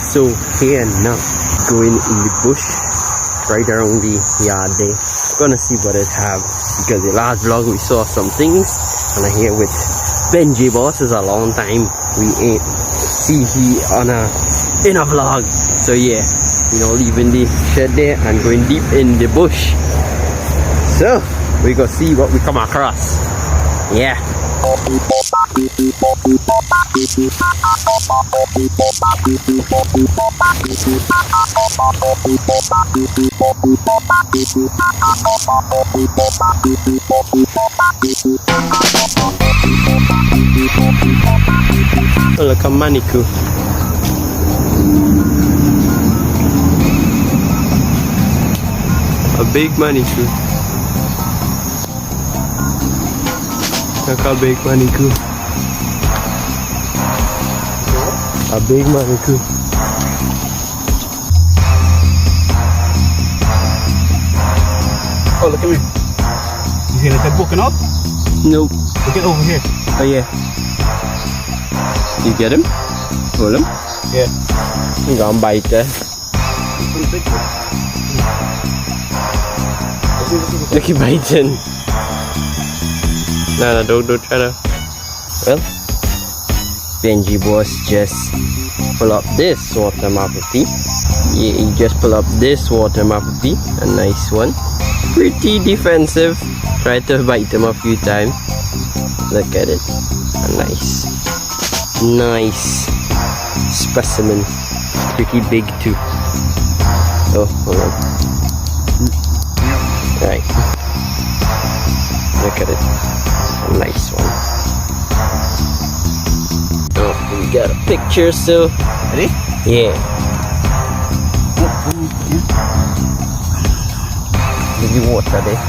So here now, going in the bush, right around the yard there. Gonna see what it have, because the last vlog we saw some things, and I hear with Benji boss is a long time we ain't see he in a vlog. So yeah, you know, leaving the shed there and going deep in the bush. So we gonna see what we come across. Yeah. Oh, look, a manikou. A big manikou. Look how big manikou. A big manikou. Oh, look at me. You see that broken up? Nope. Look at over here. Oh yeah. You get him? Hold him? Yeah. You gonna bite there. Look, he biting. No, don't try to. Well, Benji boss just pull up this water mapapee. Yeah, he just pull up this water mapapee. A nice one. Pretty defensive. Tried to bite him a few times. Look at it. A nice specimen. Pretty big too. Oh, hold on. Right. Look at it. A nice one. Oh, we got a picture still. Ready? Yeah. Give you water there.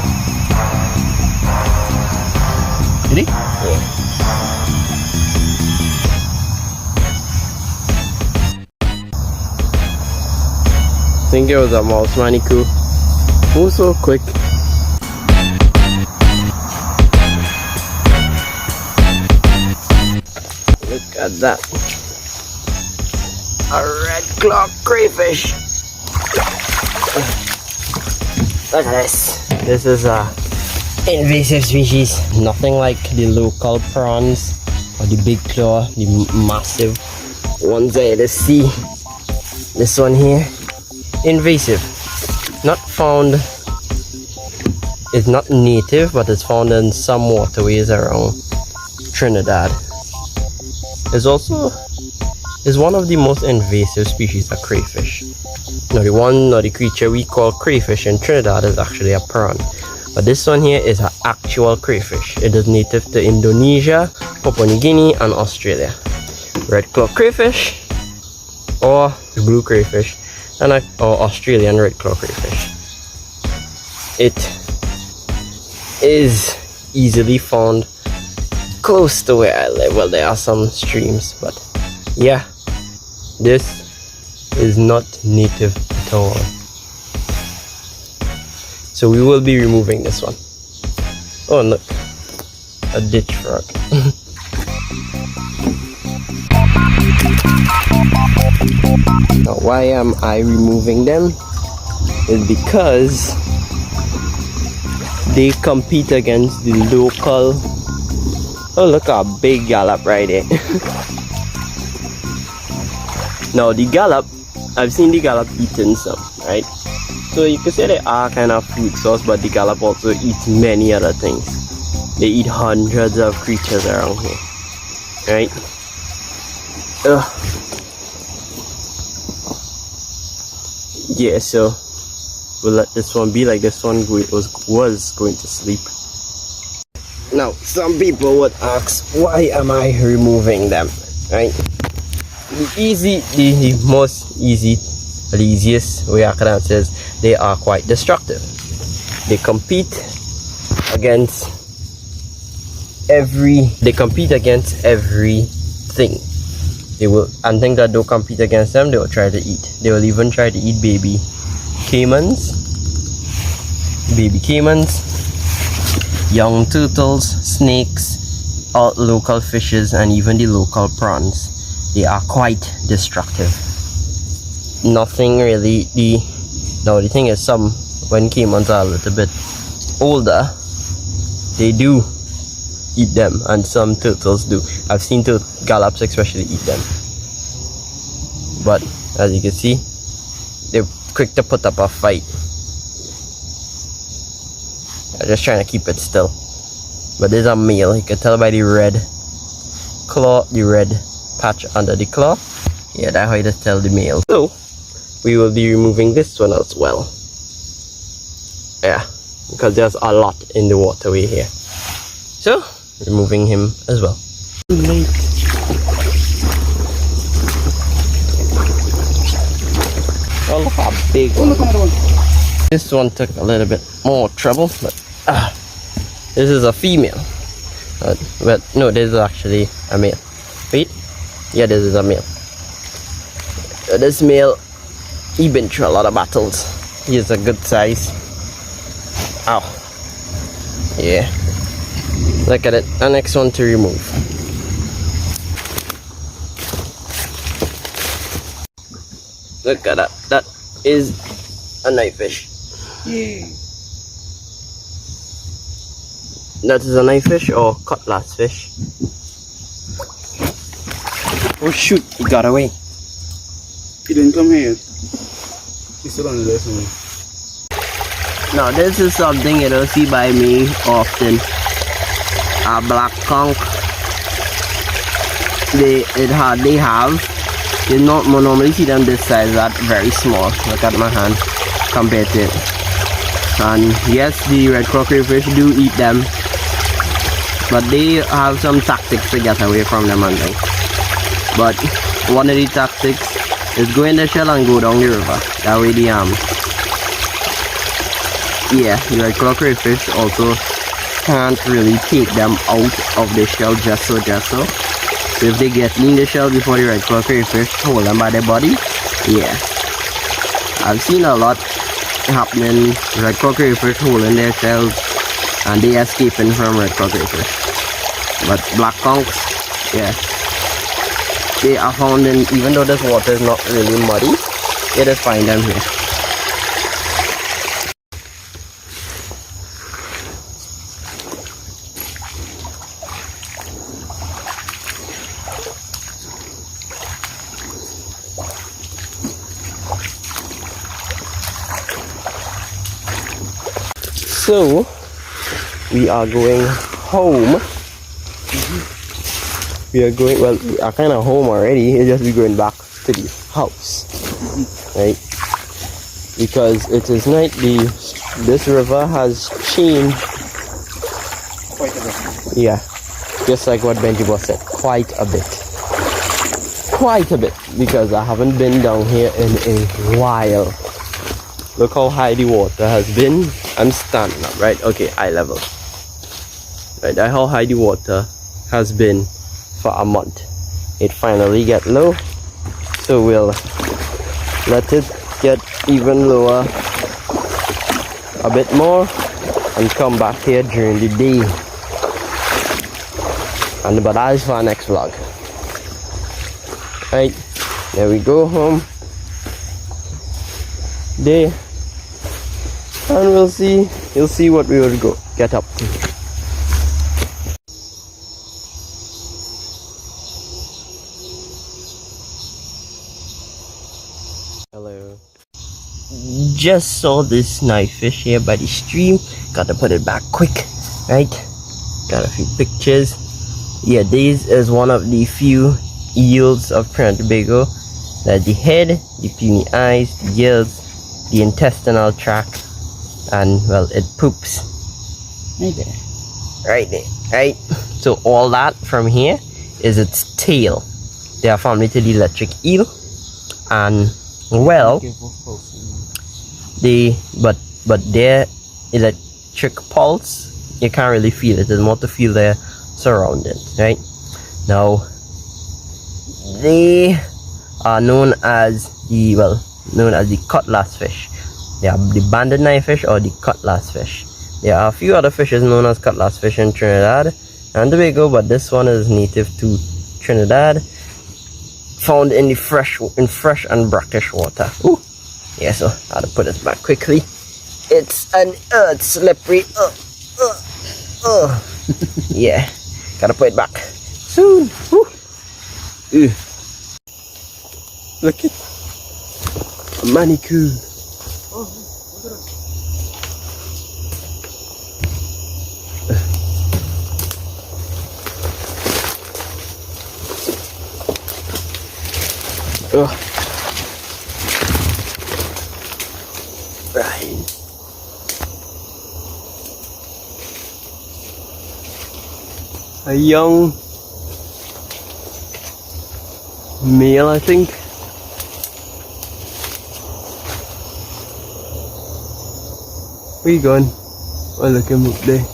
Ready? Yeah. I think it was a mouse manikou. Move so quick. Look at that. A red claw crayfish. Look at this. This is a invasive species. Nothing like the local prawns or the big claw, the massive ones I had see. This one here, invasive. Not found. It's not native, but it's found in some waterways around Trinidad. It's also one of the most invasive species of crayfish. Now the creature we call crayfish in Trinidad is actually a prawn. But this one here is an actual crayfish. It is native to Indonesia, Papua New Guinea and Australia. Red claw crayfish or blue crayfish or Australian red claw crayfish. It is easily found close to where I live. Well, there are some streams, but yeah, this is not native at all. So we will be removing this one. Oh, look, a ditch frog. Now, why am I removing them? Is because they compete against the local. Oh, look at a big gallop right there. Now the gallop, I've seen the gallop eating some, right? So you could say they are kind of food source, but the gallop also eats many other things. They eat hundreds of creatures around here, right? Yeah, so we'll let this one be like this one was going to sleep. Now, some people would ask, why am I removing them, right? The easiest way I can answer is they are quite destructive. They compete against everything. They will, and things that don't compete against them, they will try to eat. They will even try to eat baby caimans, young turtles, snakes, all local fishes, and even the local prawns. They are quite destructive. nothing really. The thing is, some when caimans are a little bit older, they do eat them, and some turtles do. I've seen gallops especially eat them, but as you can see, they're quick to put up a fight. I'm just trying to keep it still. But there's a male. You can tell by the red claw, the red patch under the claw. Yeah, that's how you just tell the male. So we will be removing this one as well. Yeah, because there's a lot in the waterway here. So removing him as well. Oh, look how big. This one took a little bit more trouble, but this is a female. But no, this is actually a male. Wait, yeah, this is a male. This male, he been through a lot of battles. He is a good size. Ow. Yeah. Look at it. The next one to remove. Look at that. That is a knife fish. Yeah. That is a knife fish or cutlass fish. Oh shoot, he got away. He didn't come here. He's still on the list. Now this is something you don't see by me often. A black conch. They hardly have. You not normally see them this size, that very small. Look at my hand compared to it. And yes, the red crockery do eat them, but they have some tactics to get away from them and things. But one of the tactics is go in the shell and go down the river. That way the the red crockery fish also can't really take them out of the shell just so. So if they get in the shell before the red crockery fish hold them by their body, yeah. I've seen a lot happening, red crockery fish holding their shells and they escaping from red crockery fish. But black conchs, yeah, they are found in, even though this water is not really muddy, you just find them here. So we are going home. We are going, well, we are kind of home already. It's just we going back to the house, right? Because it is night. This river has changed Quite a bit. Yeah, just like what Benji boss said, quite a bit, because I haven't been down here in a while. Look how high the water has been. I'm standing up, right? Okay, eye level. Right, that's how high the water has been for a month. It finally get low, so we'll let it get even lower a bit more and come back here during the day. But that is for our next vlog. Right, there we go home. There. And you'll see what we will get up to. Hello. Just saw this knife fish here by the stream. Gotta put it back quick, right? Got a few pictures. Yeah, this is one of the few eels of Trinidad and Tobago. That's the head, the puny eyes, the gills, the intestinal tract, and well, it poops Right there. right there, right? So all that from here is its tail. They are family to the electric eel, and well, but their electric pulse, you can't really feel it. It's more to feel their surroundings, right? Now they are known as the cutlass fish. They are the banded knife fish or the cutlass fish. There are a few other fishes known as cutlass fish in Trinidad and Tobago, but this one is native to Trinidad. found in the fresh and brackish water. Ooh. Yeah, so I had to put it back quickly. It's an earth slippery. Yeah, gotta put it back soon. Woo. Look at a manicure. Right. A young male, I think. Where you going? Oh, look him up there.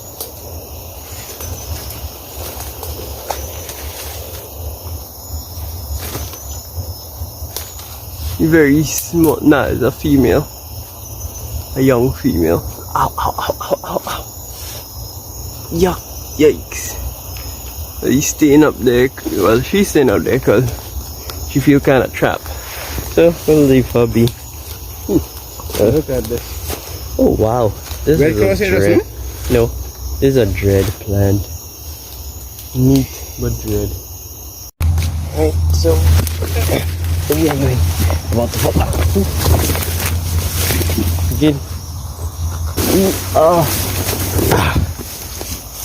Very small. Nah, it's a female. A young female. Ow, ow, ow, ow, ow, ow. Yuck, yikes. So he's staying up there. Well, she's staying up there because she feels kind of trapped. So we'll leave her be. Look at this. Oh wow, this Red is cross a here, dread. doesn't No, this is a dread plant. Neat but dread. Alright, so where we are going? About to fall out. Again.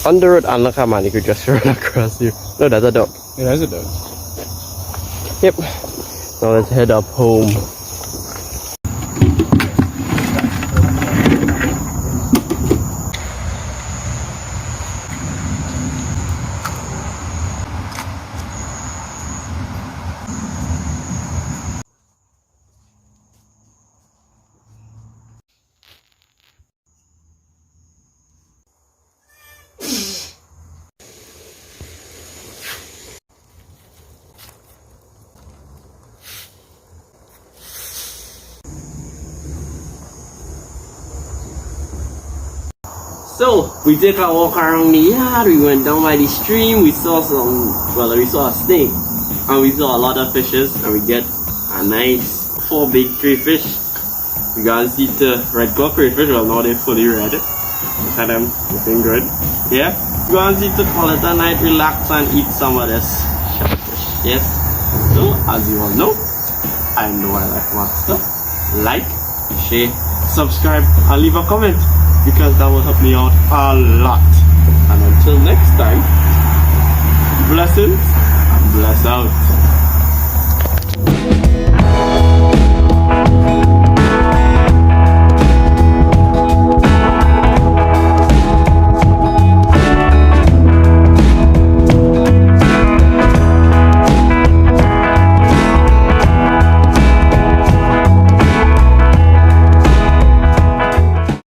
On the road, I'm not coming. You could just run across here. No, that's a dog. Yeah, that's a dog. Yep. Now let's head up home. So we took a walk around the yard, we went down by the stream, we saw we saw a snake and we saw a lot of fishes and we get a nice 4 big crayfish. We got to see the red claw crayfish, well now they're fully red. Look at them, looking good. Yeah, we going to see to call it a night, relax and eat some of this shellfish. Yes, so as you all know, I'm the Wildlife Master. Like, share, subscribe and leave a comment, because that will help me out a lot. And until next time, blessings and bless out.